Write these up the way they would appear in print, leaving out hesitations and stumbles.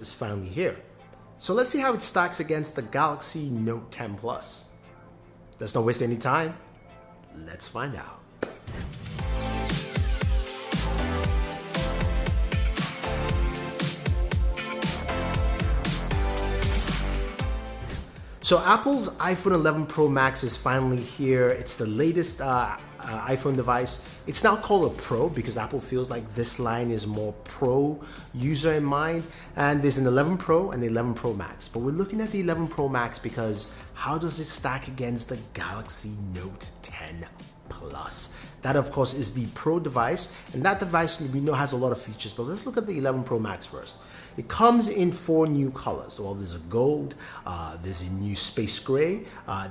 is finally here. So let's see how it stacks against the Galaxy Note 10 Plus. Let's not waste any time. Let's find out. So Apple's iPhone 11 Pro Max is finally here. It's the latest iPhone device. It's now called a Pro because Apple feels like this line is more pro user in mind. And there's an 11 Pro and the 11 Pro Max. But we're looking at the 11 Pro Max because how does it stack against the Galaxy Note 10 Plus? That, of course, is the Pro device, and that device we know has a lot of features, but let's look at the 11 Pro Max first. It comes in 4 new colors. Well, there's a gold, there's a new space gray,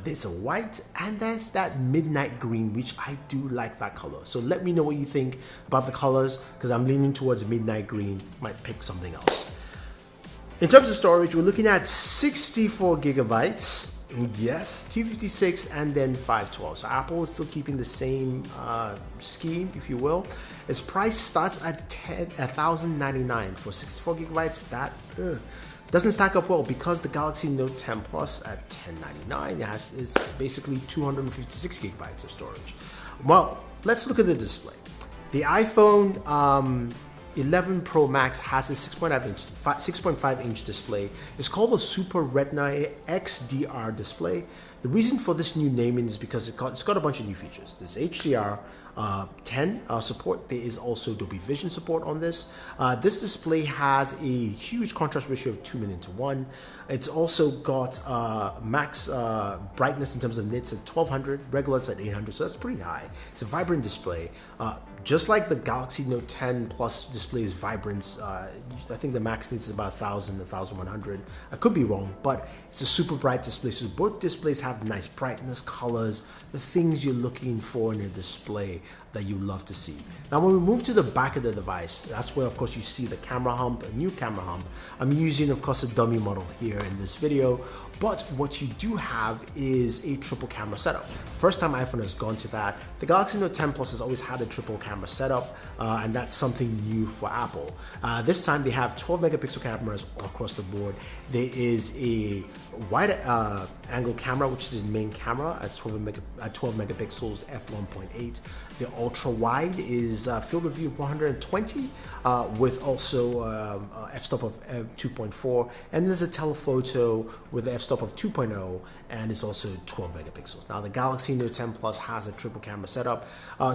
there's a white, and there's that midnight green, which I do like that color. So let me know what you think about the colors, because I'm leaning towards midnight green. Might pick something else. In terms of storage, we're looking at 64 gigabytes. Yes, 256 and then 512. So Apple is still keeping the same scheme, if you will. Its price starts at $1,099 for 64 gigabytes. That doesn't stack up well because the Galaxy Note 10 Plus at $1,099 is basically 256 gigabytes of storage. Well, let's look at the display. The iPhone 11 Pro Max has a 6.5 inch display. It's called a Super Retina XDR display. The reason for this new naming is because it's got a bunch of new features. There's HDR10 support. There is also Dolby Vision support on this. This display has a huge contrast ratio of 2:1. It's also got max brightness in terms of nits at 1200, regular it's at 800, so that's pretty high. It's a vibrant display. Just like the Galaxy Note 10 Plus display is vibrant, I think the max nits is about 1000 to 1100. I could be wrong, but it's a super bright display. So both displays have nice brightness, colors, the things you're looking for in a display that you love to see. Now, when we move to the back of the device, that's where, of course, you see the camera hump, a new camera hump. I'm using, of course, a dummy model here in this video, but what you do have is a triple camera setup. First time iPhone has gone to that. The Galaxy Note 10 Plus has always had a triple camera setup, and that's something new for Apple. This time they have 12 megapixel cameras all across the board. There is a wide angle camera, which is the main camera at 12 megapixels f1.8. The ultra wide is field of view of 120 with also f-stop of 2.4, and there's a telephoto with the f-stop of 2.0, and it's also 12 megapixels. Now the Galaxy Note 10 Plus has a triple camera setup,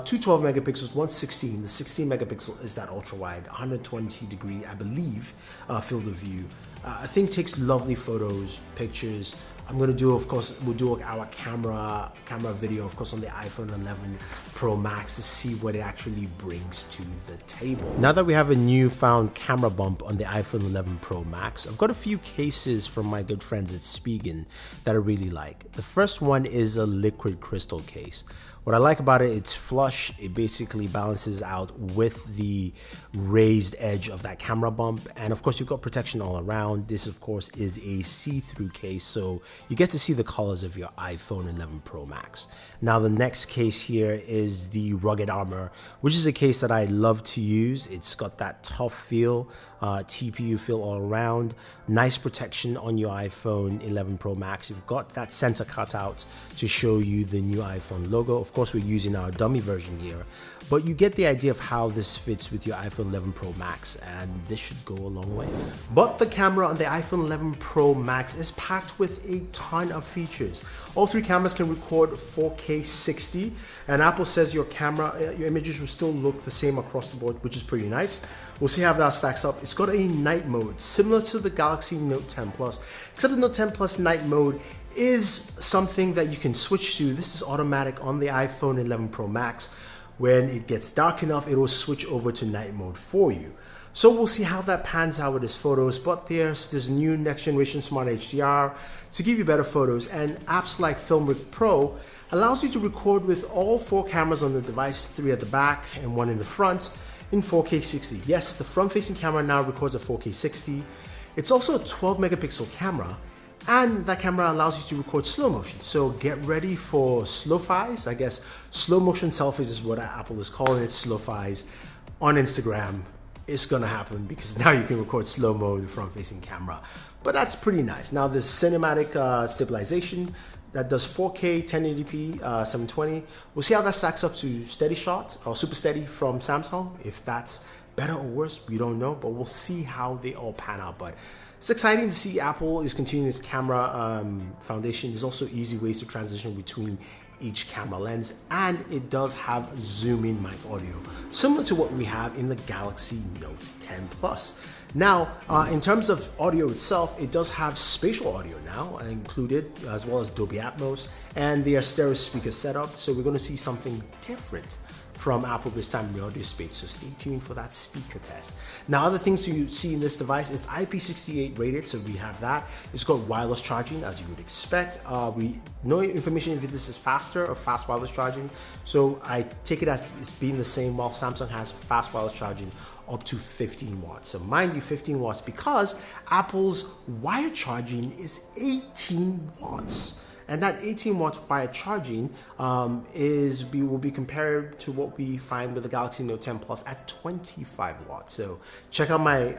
two 12 megapixels, one 16. The 16 megapixel is that ultra wide, 120 degree, I believe, field of view. I think takes lovely photos, pictures. I'm going to do, of course, we'll do our camera video, of course, on the iPhone 11 Pro Max to see what it actually brings to the table. Now that we have a newfound camera bump on the iPhone 11 Pro Max, I've got a few cases from my good friends at Spigen that I really like. The first one is a liquid crystal case. What I like about it, it's flush. It basically balances out with the raised edge of that camera bump. And of course, you've got protection all around. This, of course, is a see-through case, so you get to see the colors of your iPhone 11 Pro Max. Now, the next case here is the Rugged Armor, which is a case that I love to use. It's got that tough feel, TPU feel all around. Nice protection on your iPhone 11 Pro Max. You've got that center cutout to show you the new iPhone logo. Of course, we're using our dummy version here, but you get the idea of how this fits with your iPhone 11 Pro Max, and this should go a long way. But the camera on the iPhone 11 Pro Max is packed with a ton of features. All 3 cameras can record 4K 60, and Apple says your images will still look the same across the board, which is pretty nice. We'll see how that stacks up. It's got a night mode similar to the Galaxy Note 10 Plus, except the Note 10 Plus night mode is something that you can switch to. This is automatic on the iPhone 11 Pro Max. When it gets dark enough, it will switch over to night mode for you. So we'll see how that pans out with his photos, but there's this new next generation Smart HDR to give you better photos, and apps like Filmic Pro allows you to record with all 4 cameras on the device, 3 at the back and 1 in the front, in 4K 60. Yes, the front-facing camera now records at 4K 60. It's also a 12 megapixel camera, and that camera allows you to record slow motion. So get ready for slow-fis. I guess slow motion selfies is what Apple is calling it, slow-fis, on Instagram it's gonna happen because now you can record slow-mo with the front-facing camera. But that's pretty nice. Now there's cinematic stabilization that does 4K 1080p 720. We'll see how that stacks up to steady shot or super steady from Samsung. If that's better or worse, we don't know, but we'll see how they all pan out. But it's exciting to see Apple is continuing its camera foundation. There's also easy ways to transition between each camera lens, and it does have zoom-in mic audio, similar to what we have in the Galaxy Note 10 Plus. Now, in terms of audio itself, it does have spatial audio now included, as well as Dolby Atmos, and their stereo speaker setup. So we're going to see something different from Apple this time in the audio space, so stay tuned for that speaker test. Now, other things to see in this device, it's IP68 rated, so we have that. It's got wireless charging, as you would expect. We no information if this is faster or fast wireless charging, so I take it as it's being the same, while Samsung has fast wireless charging up to 15 watts. So mind you, 15 watts, because Apple's wired charging is 18 watts. And that 18 watts wired charging will be compared to what we find with the Galaxy Note 10 Plus at 25 watts. So check out my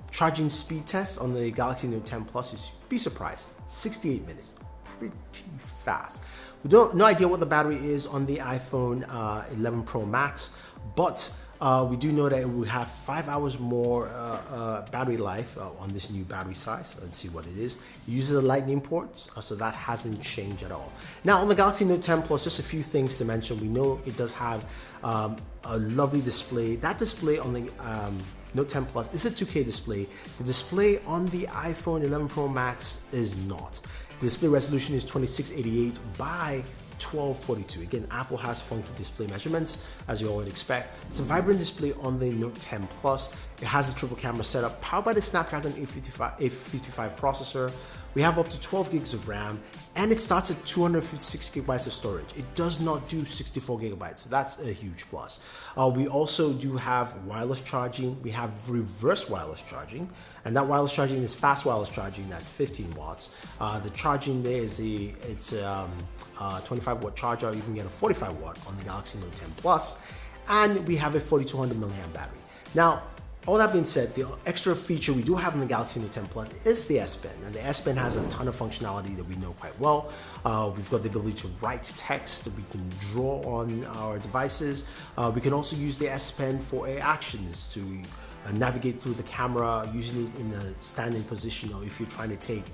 charging speed test on the Galaxy Note 10 Plus. You'd be surprised. 68 minutes, pretty fast. We don't no idea what the battery is on the iPhone 11 Pro Max, but we do know that it will have 5 hours more battery life on this new battery size. Let's see what it is. It uses a lightning port, so that hasn't changed at all. Now on the Galaxy Note 10 Plus, just a few things to mention. We know it does have a lovely display. That display on the Note 10 Plus is a 2K display. The display on the iPhone 11 Pro Max is not. The display resolution is 2688 by 1242. Again, Apple has funky display measurements, as you all would expect. It's a vibrant display on the Note 10 Plus. It has a triple camera setup powered by the Snapdragon 855 processor. We have up to 12 gigs of RAM, and it starts at 256 gigabytes of storage. It does not do 64 gigabytes, so that's a huge plus. We also do have wireless charging. We have reverse wireless charging, and that wireless charging is fast wireless charging at 15 watts. The charging there is a 25 watt charger. You can get a 45 watt on the Galaxy Note 10 Plus, and we have a 4200 milliamp battery. Now, all that being said, the extra feature we do have in the Galaxy Note 10 Plus is the S Pen, and the S Pen has a ton of functionality that we know quite well. We've got the ability to write text, we can draw on our devices. We can also use the S Pen for actions to navigate through the camera, using it in a standing position, or if you're trying to take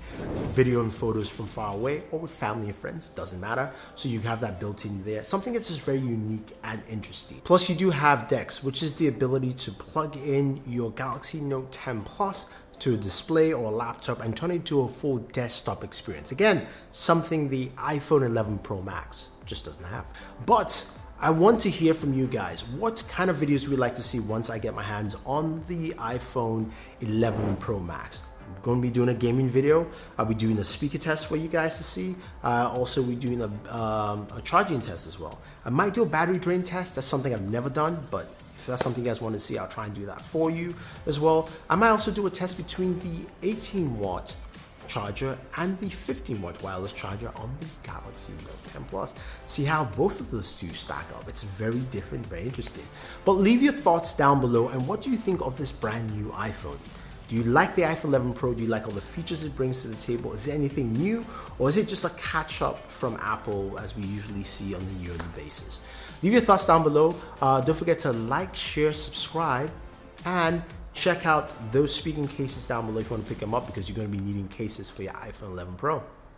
video and photos from far away or with family and friends, doesn't matter. So you have that built in there, something that's just very unique and interesting. Plus you do have DeX, which is the ability to plug in your Galaxy Note 10 Plus to a display or a laptop and turn it into a full desktop experience. Again, something the iPhone 11 Pro Max just doesn't have. But I want to hear from you guys. What kind of videos would you like to see once I get my hands on the iPhone 11 Pro Max? I'm going to be doing a gaming video. I'll be doing a speaker test for you guys to see. Also, we're doing a charging test as well. I might do a battery drain test. That's something I've never done, but if that's something you guys want to see, I'll try and do that for you as well. I might also do a test between the 18 watt charger and the 15 watt wireless charger on the Galaxy Note 10 Plus. See how both of those two stack up. It's very different, very interesting. But leave your thoughts down below, and what do you think of this brand new iPhone? Do you like the iPhone 11 Pro? Do you like all the features it brings to the table? Is there anything new, or is it just a catch up from Apple as we usually see on a yearly basis? Leave your thoughts down below. Don't forget to like, share, subscribe, and check out those speaking cases down below if you want to pick them up, because you're going to be needing cases for your iPhone 11 Pro.